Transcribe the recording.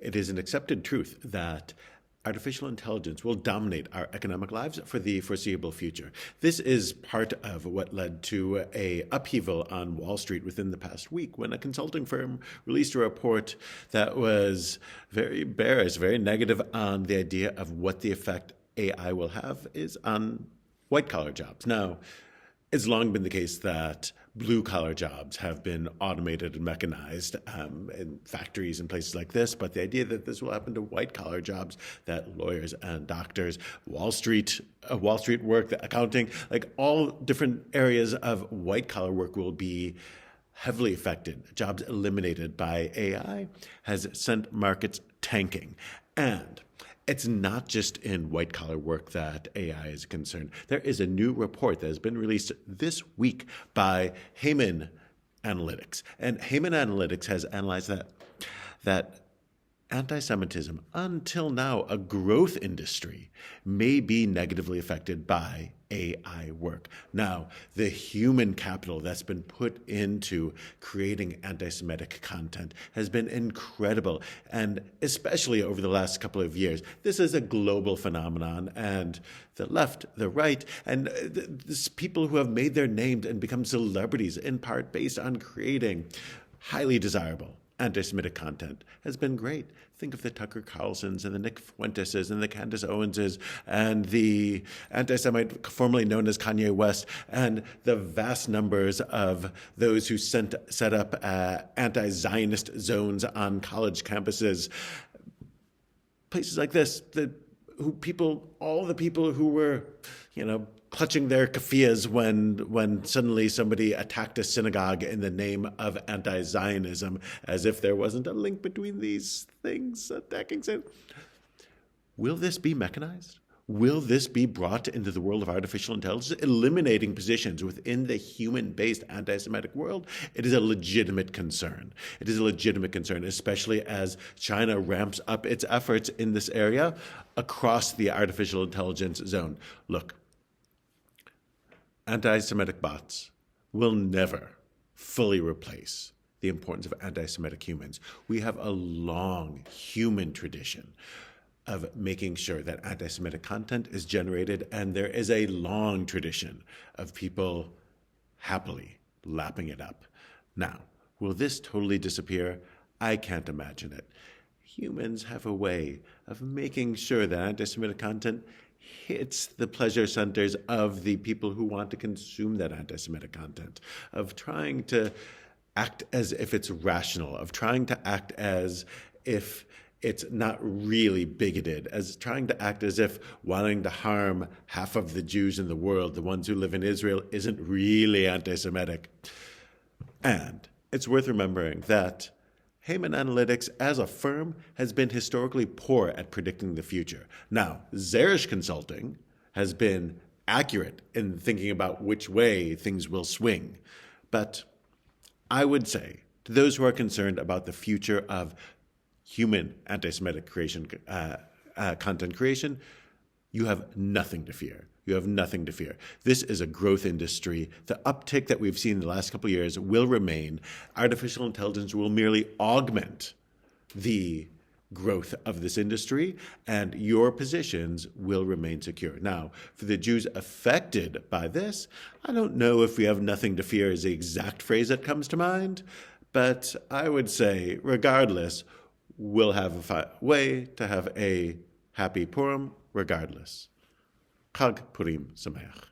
It is an accepted truth that artificial intelligence will dominate our economic lives for the foreseeable future. This is part of what led to an upheaval on Wall Street within the past week when a consulting firm released a report that was very bearish, very negative on the idea of what the effect AI will have is on white-collar jobs. Now, it's long been the case that blue-collar jobs have been automated and mechanized in factories and places like this, but the idea that this will happen to white-collar jobs, that lawyers and doctors, Wall Street work, the accounting, like all different areas of white-collar work will be heavily affected. Jobs eliminated by AI has sent markets tanking. And it's not just in white-collar work that AI is concerned. There is a new report that has been released this week by Haman Analytics. And Haman Analytics has analyzed that anti-Semitism, until now a growth industry, may be negatively affected by AI work. Now, the human capital that's been put into creating anti-Semitic content has been incredible. And especially over the last couple of years, this is a global phenomenon. And the left, the right, and this people who have made their names and become celebrities in part based on creating highly desirable anti-Semitic content has been great. Think of the Tucker Carlsons and the Nick Fuenteses and the Candace Owenses and the anti-Semite formerly known as Kanye West and the vast numbers of those who set up anti-Zionist zones on college campuses. Places like this, all the people who were, clutching their keffiyehs when suddenly somebody attacked a synagogue in the name of anti-Zionism, as if there wasn't a link between these things attacking sin. Will this be mechanized? Will this be brought into the world of artificial intelligence, eliminating positions within the human-based anti-Semitic world? It is a legitimate concern. It is a legitimate concern, especially as China ramps up its efforts in this area across the artificial intelligence zone. Look, anti-Semitic bots will never fully replace the importance of anti-Semitic humans. We have a long human tradition of making sure that anti-Semitic content is generated, and there is a long tradition of people happily lapping it up. Now, will this totally disappear? I can't imagine it. Humans have a way of making sure that anti-Semitic content hits the pleasure centers of the people who want to consume that anti-Semitic content, of trying to act as if it's rational, of trying to act as if it's not really bigoted, as trying to act as if wanting to harm half of the Jews in the world, the ones who live in Israel, isn't really anti-Semitic. And it's worth remembering that Haman Analytics, as a firm, has been historically poor at predicting the future. Now, Zerish Consulting has been accurate in thinking about which way things will swing. But I would say, to those who are concerned about the future of human anti-Semitic content creation, you have nothing to fear. You have nothing to fear. This is a growth industry. The uptick that we've seen in the last couple of years will remain. Artificial intelligence will merely augment the growth of this industry, and your positions will remain secure. Now, for the Jews affected by this, I don't know if we have nothing to fear is the exact phrase that comes to mind, but I would say, regardless, we'll have a way to have a happy Purim regardless. Chag Purim Sameach.